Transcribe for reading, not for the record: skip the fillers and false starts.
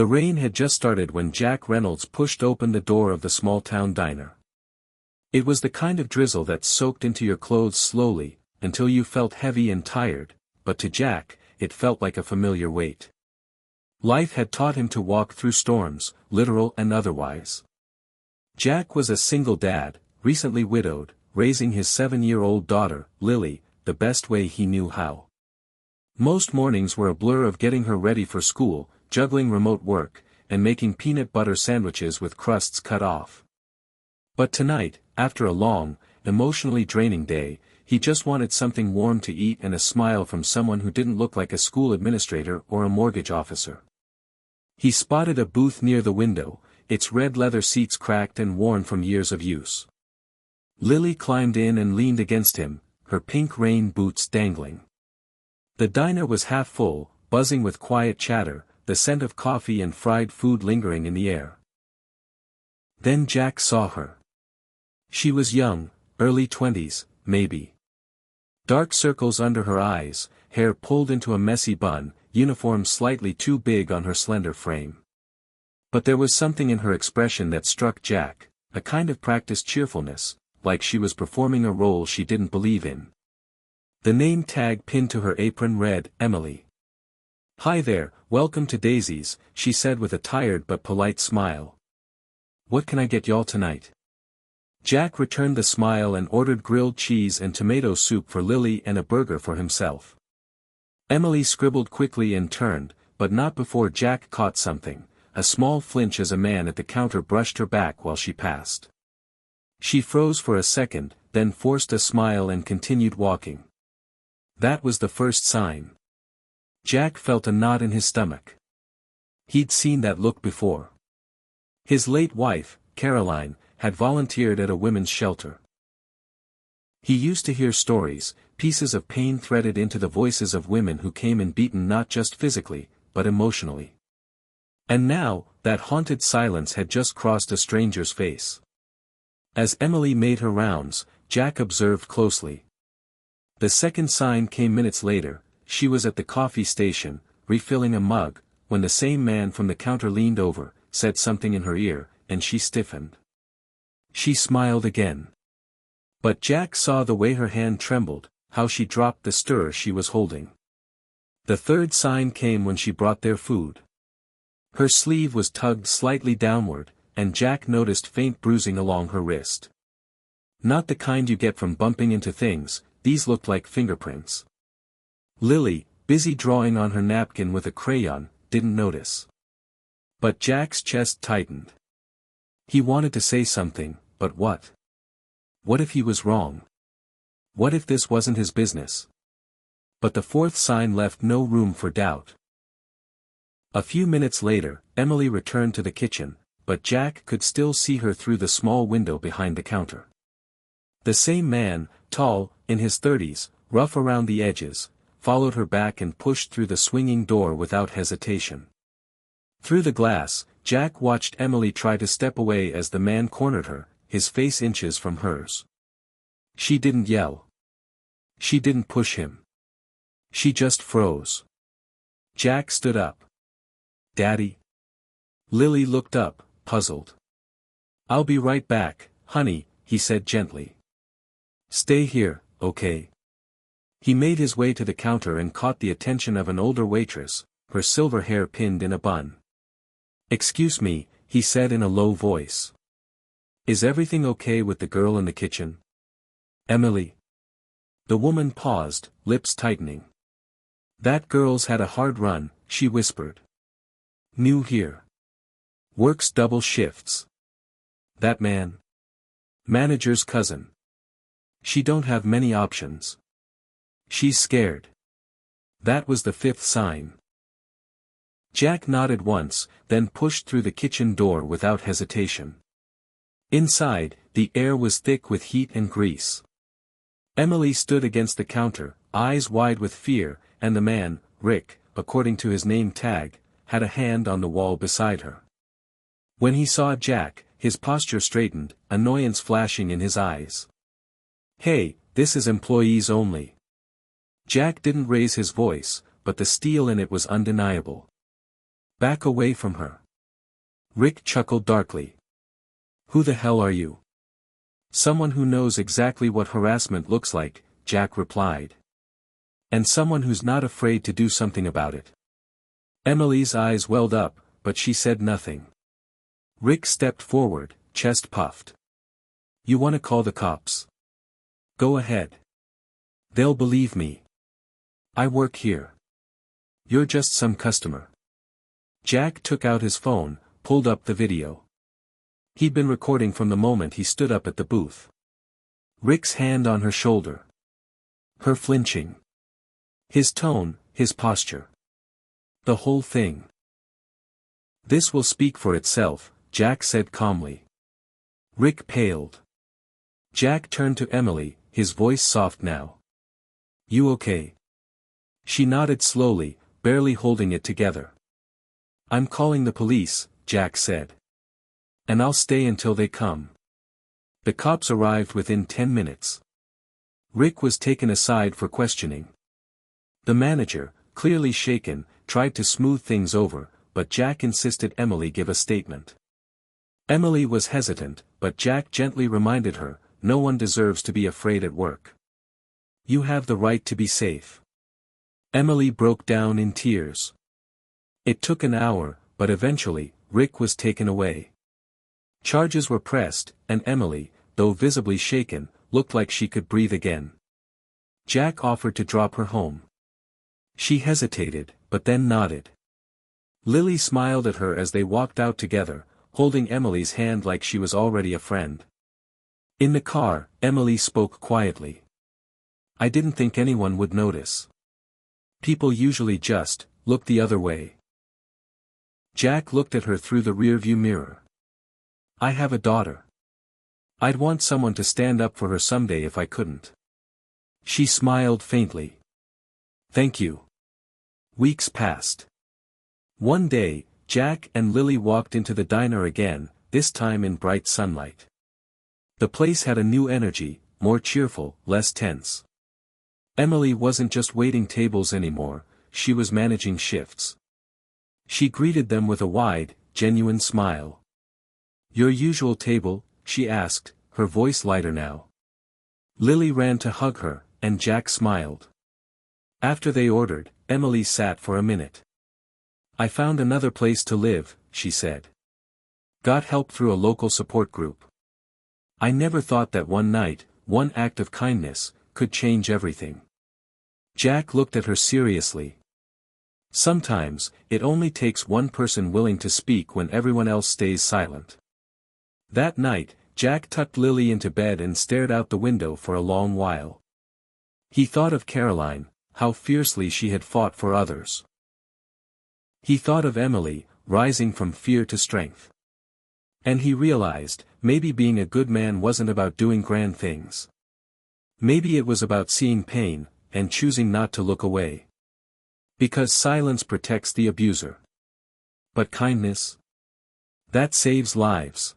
The rain had just started when Jack Reynolds pushed open the door of the small-town diner. It was the kind of drizzle that soaked into your clothes slowly, until you felt heavy and tired, but to Jack, it felt like a familiar weight. Life had taught him to walk through storms, literal and otherwise. Jack was a single dad, recently widowed, raising his 7-year-old daughter, Lily, the best way he knew how. Most mornings were a blur of getting her ready for school, juggling remote work, and making peanut butter sandwiches with crusts cut off. But tonight, after a long, emotionally draining day, he just wanted something warm to eat and a smile from someone who didn't look like a school administrator or a mortgage officer. He spotted a booth near the window, its red leather seats cracked and worn from years of use. Lily climbed in and leaned against him, her pink rain boots dangling. The diner was half full, buzzing with quiet chatter, the scent of coffee and fried food lingering in the air. Then Jack saw her. She was young, early 20s, maybe. Dark circles under her eyes, hair pulled into a messy bun, uniform slightly too big on her slender frame. But there was something in her expression that struck Jack, a kind of practiced cheerfulness, like she was performing a role she didn't believe in. The name tag pinned to her apron read, Emily. "Hi there, welcome to Daisy's," she said with a tired but polite smile. "What can I get y'all tonight?" Jack returned the smile and ordered grilled cheese and tomato soup for Lily and a burger for himself. Emily scribbled quickly and turned, but not before Jack caught something, a small flinch as a man at the counter brushed her back while she passed. She froze for a second, then forced a smile and continued walking. That was the first sign. Jack felt a knot in his stomach. He'd seen that look before. His late wife, Caroline, had volunteered at a women's shelter. He used to hear stories, pieces of pain threaded into the voices of women who came in beaten not just physically, but emotionally. And now, that haunted silence had just crossed a stranger's face. As Emily made her rounds, Jack observed closely. The second sign came minutes later. She was at the coffee station, refilling a mug, when the same man from the counter leaned over, said something in her ear, and she stiffened. She smiled again. But Jack saw the way her hand trembled, how she dropped the stirrer she was holding. The third sign came when she brought their food. Her sleeve was tugged slightly downward, and Jack noticed faint bruising along her wrist. Not the kind you get from bumping into things, these looked like fingerprints. Lily, busy drawing on her napkin with a crayon, didn't notice. But Jack's chest tightened. He wanted to say something, but what? What if he was wrong? What if this wasn't his business? But the fourth sign left no room for doubt. A few minutes later, Emily returned to the kitchen, but Jack could still see her through the small window behind the counter. The same man, tall, in his 30s, rough around the edges, followed her back and pushed through the swinging door without hesitation. Through the glass, Jack watched Emily try to step away as the man cornered her, his face inches from hers. She didn't yell. She didn't push him. She just froze. Jack stood up. "Daddy?" Lily looked up, puzzled. "I'll be right back, honey," he said gently. "Stay here, okay?" He made his way to the counter and caught the attention of an older waitress, her silver hair pinned in a bun. "Excuse me," he said in a low voice. "Is everything okay with the girl in the kitchen? Emily?" The woman paused, lips tightening. "That girl's had a hard run," she whispered. "New here. Works double shifts. That man? Manager's cousin. She don't have many options. She's scared." That was the fifth sign. Jack nodded once, then pushed through the kitchen door without hesitation. Inside, the air was thick with heat and grease. Emily stood against the counter, eyes wide with fear, and the man, Rick, according to his name tag, had a hand on the wall beside her. When he saw Jack, his posture straightened, annoyance flashing in his eyes. "Hey, this is employees only." Jack didn't raise his voice, but the steel in it was undeniable. Back away from her. Rick chuckled darkly. Who the hell are you? Someone who knows exactly what harassment looks like, Jack replied. And someone who's not afraid to do something about it. Emily's eyes welled up, but she said nothing. Rick stepped forward, chest puffed. You want to call the cops? Go ahead. They'll believe me. I work here. You're just some customer. Jack took out his phone, pulled up the video. He'd been recording from the moment he stood up at the booth. Rick's hand on her shoulder. Her flinching. His tone, his posture. The whole thing. This will speak for itself, Jack said calmly. Rick paled. Jack turned to Emily, his voice soft now. You okay? She nodded slowly, barely holding it together. I'm calling the police, Jack said. And I'll stay until they come. The cops arrived within 10 minutes. Rick was taken aside for questioning. The manager, clearly shaken, tried to smooth things over, but Jack insisted Emily give a statement. Emily was hesitant, but Jack gently reminded her, no one deserves to be afraid at work. You have the right to be safe. Emily broke down in tears. It took an hour, but eventually, Rick was taken away. Charges were pressed, and Emily, though visibly shaken, looked like she could breathe again. Jack offered to drop her home. She hesitated, but then nodded. Lily smiled at her as they walked out together, holding Emily's hand like she was already a friend. In the car, Emily spoke quietly. I didn't think anyone would notice. People usually just look the other way. Jack looked at her through the rearview mirror. I have a daughter. I'd want someone to stand up for her someday if I couldn't. She smiled faintly. Thank you. Weeks passed. One day, Jack and Lily walked into the diner again, this time in bright sunlight. The place had a new energy, more cheerful, less tense. Emily wasn't just waiting tables anymore, she was managing shifts. She greeted them with a wide, genuine smile. Your usual table? She asked, her voice lighter now. Lily ran to hug her, and Jack smiled. After they ordered, Emily sat for a minute. I found another place to live, she said. Got help through a local support group. I never thought that one night, one act of kindness, could change everything. Jack looked at her seriously. Sometimes, it only takes one person willing to speak when everyone else stays silent. That night, Jack tucked Lily into bed and stared out the window for a long while. He thought of Caroline, how fiercely she had fought for others. He thought of Emily, rising from fear to strength. And he realized, maybe being a good man wasn't about doing grand things. Maybe it was about seeing pain, and choosing not to look away. Because silence protects the abuser. But kindness? That saves lives.